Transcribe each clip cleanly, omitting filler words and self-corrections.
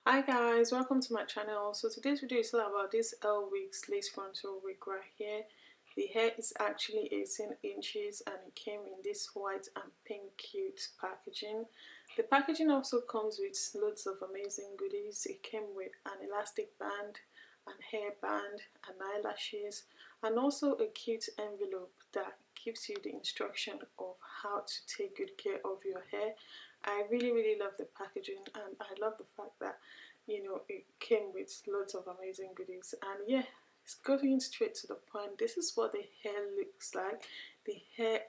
Hi guys, welcome to my channel. So today's video is all about this Lwigs lace frontal wig right here. The hair is actually 18 inches and it came in this white and pink cute packaging. The packaging also comes with loads of amazing goodies. It came with an elastic band, an hairband, and eyelashes, and also a cute envelope that gives you the instruction of how to take good care of your hair. I really love the packaging, and I love the fact that it came with loads of amazing goodies. And yeah, it's going straight to the point. This is what the hair looks like. The hair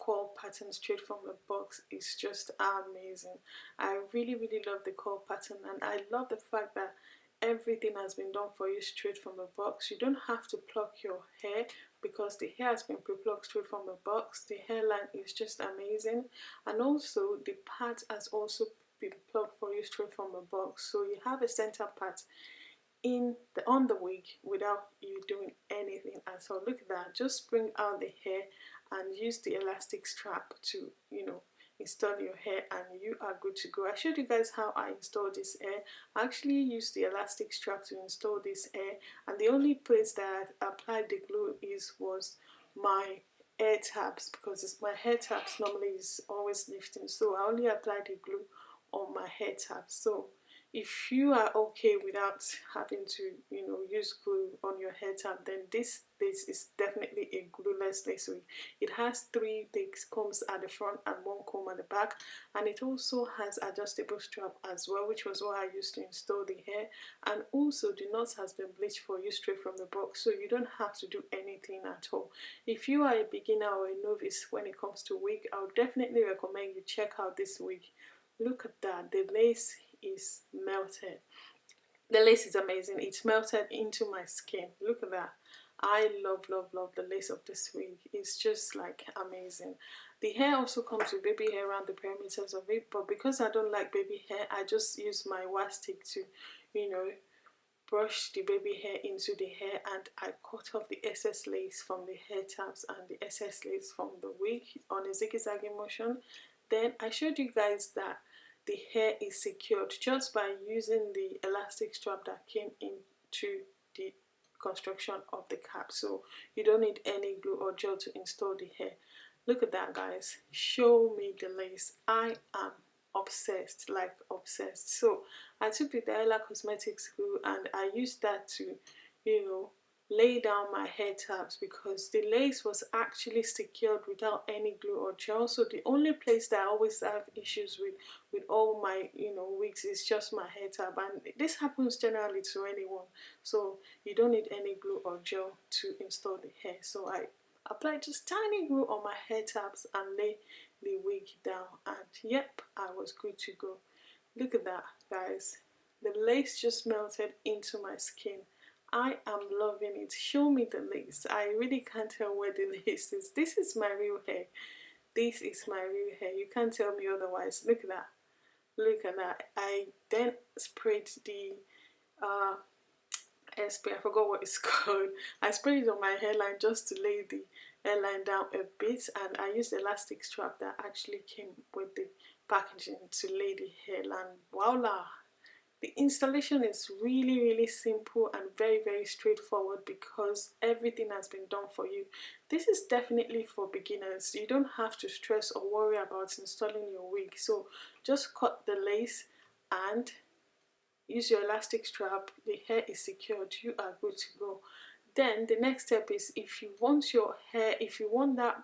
curl pattern straight from the box is just amazing. I really love the curl pattern, and I love the fact that everything has been done for you straight from the box. You don't have to pluck your hair because the hair has been pre-plucked straight from the box. The hairline is just amazing, and also the part has also been plucked for you straight from the box, so you have a center part on the wig without you doing anything at all. Look at that, just bring out the hair and use the elastic strap to install your hair and you are good to go. I showed you guys how I installed this hair. I actually used the elastic strap to install this hair, and the only place that I applied the glue was my hair tabs, because my hair tabs normally is always lifting, so I only applied the glue on my hair tabs. So if you are okay without having to use glue on your hair tab, then this is definitely a glueless lace wig. It has 3 thick combs at the front and 1 comb at the back, and it also has adjustable strap as well, which was what I used to install the hair. And also the knots has been bleached for you straight from the box, so you don't have to do anything at all. If you are a beginner or a novice when it comes to wig, I would definitely recommend you check out this wig. Look at that, the lace is melted. The lace is amazing. It's melted into my skin. Look at that. I love the lace of this wig. It's just like amazing. The hair also comes with baby hair around the perimeters of it, but because I don't like baby hair, I just use my wax stick to brush the baby hair into the hair, and I cut off the excess lace from the hair tabs and the excess lace from the wig on a zigzagging motion. Then I showed you guys that the hair is secured just by using the elastic strap that came into the construction of the cap, so you don't need any glue or gel to install the hair. Look at that guys, show me the lace. I am obsessed, like obsessed. So I took the Diala Cosmetics glue and I used that to lay down my hair tabs, because the lace was actually secured without any glue or gel. So the only place that I always have issues with all my wigs is just my hair tab, and this happens generally to anyone, so you don't need any glue or gel to install the hair. So I applied just tiny glue on my hair tabs and lay the wig down, and yep, I was good to go. Look at that guys, the lace just melted into my skin. I am loving it. Show me the lace. I really can't tell where the lace is. This is my real hair. This is my real hair. You can't tell me otherwise. Look at that. Look at that. I then sprayed the spray. I forgot what it's called. I sprayed it on my hairline just to lay the hairline down a bit, and I used the elastic strap that actually came with the packaging to lay the hairline. Voila! The installation is really simple and very straightforward, because everything has been done for you. This is definitely for beginners. You don't have to stress or worry about installing your wig. So just cut the lace and use your elastic strap. The hair is secured. You are good to go. Then the next step is, if you want your hair, if you want that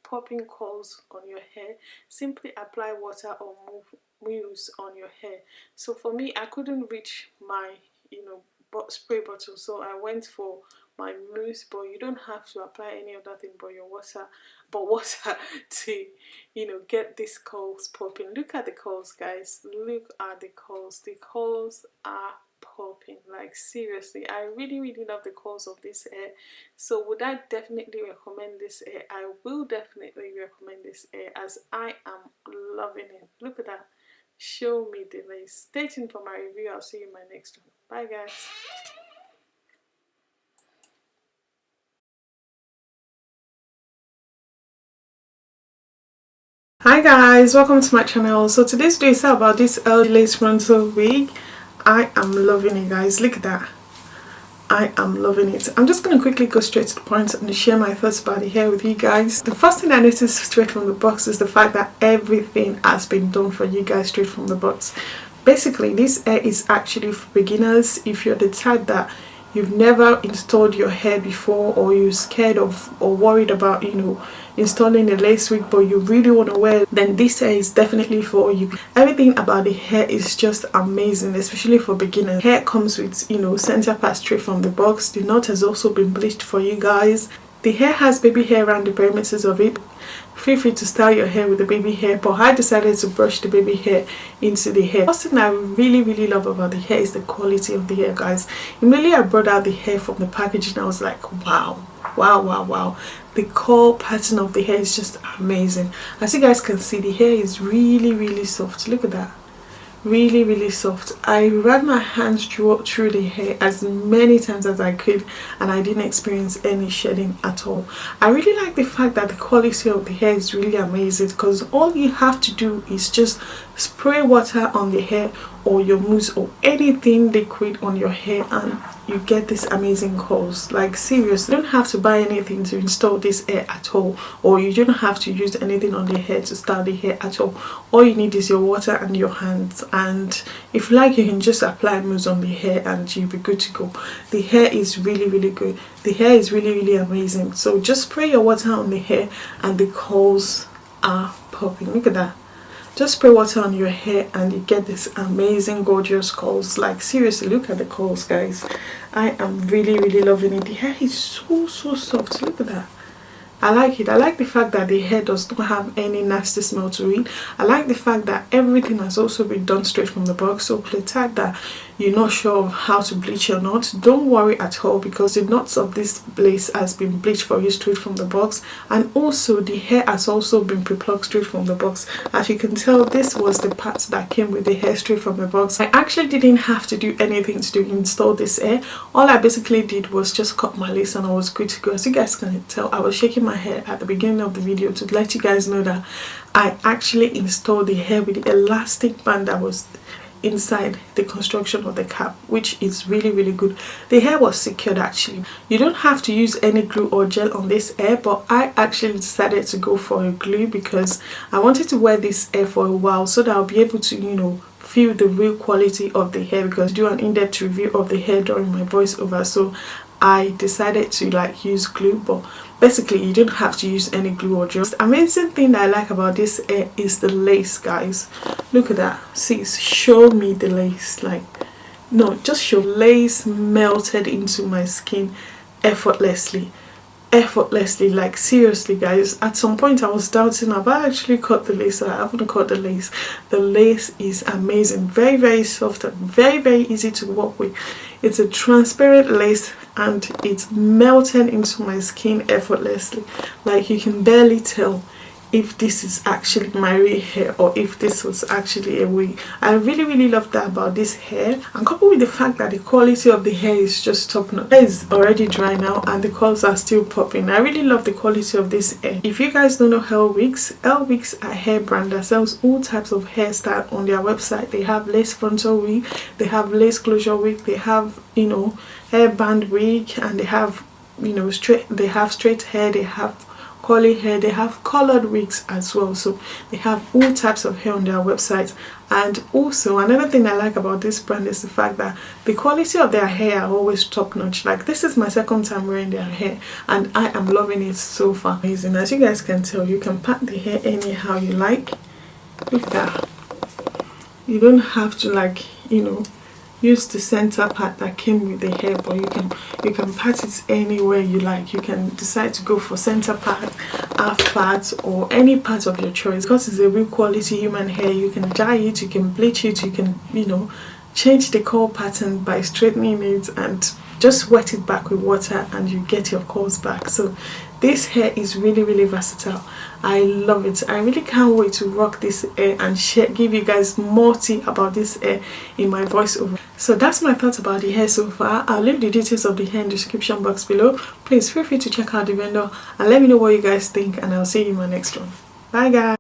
popping curls on your hair, simply apply water or mousse on your hair. So for me, I couldn't reach my spray bottle, so I went for my mousse. But you don't have to apply any other thing but your water to get these curls popping. Look at the curls guys, look at the curls. The curls are popping, like seriously. I really love the curls of this hair. So would I definitely recommend this hair? I will definitely recommend this hair, as I am loving it. Look at that. Show me the lace. Stay tuned for my review. I'll see you in my next one. Bye guys. Hi guys, welcome to my channel. So today's video is about this lace frontal wig. I am loving it, guys. Look at that. I am loving it. I'm just going to quickly go straight to the point and share my thoughts about the hair with you guys. The first thing I noticed straight from the box is the fact that everything has been done for you guys straight from the box. Basically, this hair is actually for beginners. If you're the type that you've never installed your hair before, or you're scared of or worried about, you know, installing a lace wig but you really want to wear it, then this hair is definitely for you. Everything about the hair is just amazing, especially for beginners. Hair comes with, you know, center part straight from the box. The knot has also been bleached for you guys. The hair has baby hair around the perimeters of it. Feel free to style your hair with the baby hair, but I decided to brush the baby hair into the hair. First thing I really love about the hair is the quality of the hair, guys. Immediately I brought out the hair from the package and I was like, wow. The curl pattern of the hair is just amazing. As you guys can see, the hair is really soft. Look at that. Really soft. I ran my hands through the hair as many times as I could, and I didn't experience any shedding at all. I really like the fact that the quality of the hair is really amazing, because all you have to do is just spray water on the hair or your mousse or anything liquid on your hair and you get this amazing curls. Like seriously, you don't have to buy anything to install this hair at all, or you don't have to use anything on the hair to style the hair at all. All you need is your water and your hands, and if you like, you can just apply mousse on the hair and you'll be good to go. The hair is really good. The hair is really amazing. So just spray your water on the hair and the curls are popping. Look at that. Just spray water on your hair and you get this amazing gorgeous curls. Like seriously, look at the curls, guys. I am really loving it. The hair is so soft. Look at that. I like it. I like the fact that the hair does not have any nasty smell to it. I like the fact that everything has also been done straight from the box. So for the type that you're not sure of how to bleach your knots, don't worry at all, because the knots of this lace has been bleached for you straight from the box, and also the hair has also been pre-plucked straight from the box. As you can tell, this was the part that came with the hair straight from the box. I actually didn't have to do anything to install this hair. All I basically did was just cut my lace and I was good to go. As you guys can tell, I was shaking my hair at the beginning of the video to let you guys know that I actually installed the hair with the elastic band that was inside the construction of the cap, which is really good. The hair was secured actually. You don't have to use any glue or gel on this hair, but I actually decided to go for a glue because I wanted to wear this hair for a while so that I'll be able to, you know, feel the real quality of the hair, because I do an in-depth review of the hair during my voiceover. So I decided to like use glue, but basically you don't have to use any glue or gel. The amazing thing that I like about this hair is the lace, guys. Look at that. See, show me the lace. Like, no, just show. Lace melted into my skin effortlessly. Like seriously, guys, at some point I was doubting, have I actually cut the lace? I haven't cut the lace. The lace is amazing. Very soft and very easy to work with. It's a transparent lace and it's melted into my skin effortlessly. Like you can barely tell if this is actually my real hair or if this was actually a wig. I really love that about this hair, and coupled with the fact that the quality of the hair is just top notch. The hair is already dry now and the curls are still popping. I really love the quality of this hair. If you guys don't know Lwigs are a hair brand that sells all types of hairstyle on their website. They have lace frontal wig, they have lace closure wig, they have, you know, hairband wig, and they have, you know, straight hair, they have curly hair, they have colored wigs as well. So they have all types of hair on their website. And also another thing I like about this brand is the fact that the quality of their hair are always top notch. Like this is my second time wearing their hair and I am loving it so far. Amazing. As you guys can tell, you can pat the hair anyhow you like. Look at that. You don't have to, like, you know, use the center part that came with the hair, but you can pat it anywhere you like. You can decide to go for center part, half part, or any part of your choice. Because it's a real quality human hair, you can dye it, you can bleach it, you can, you know, change the curl pattern by straightening it and just wet it back with water and you get your curls back. So this hair is really versatile. I love it. I really can't wait to rock this hair and give you guys more tea about this hair in my voiceover. So that's my thoughts about the hair so far. I'll leave the details of the hair in the description box below. Please feel free to check out the vendor and let me know what you guys think, and I'll see you in my next one. Bye guys.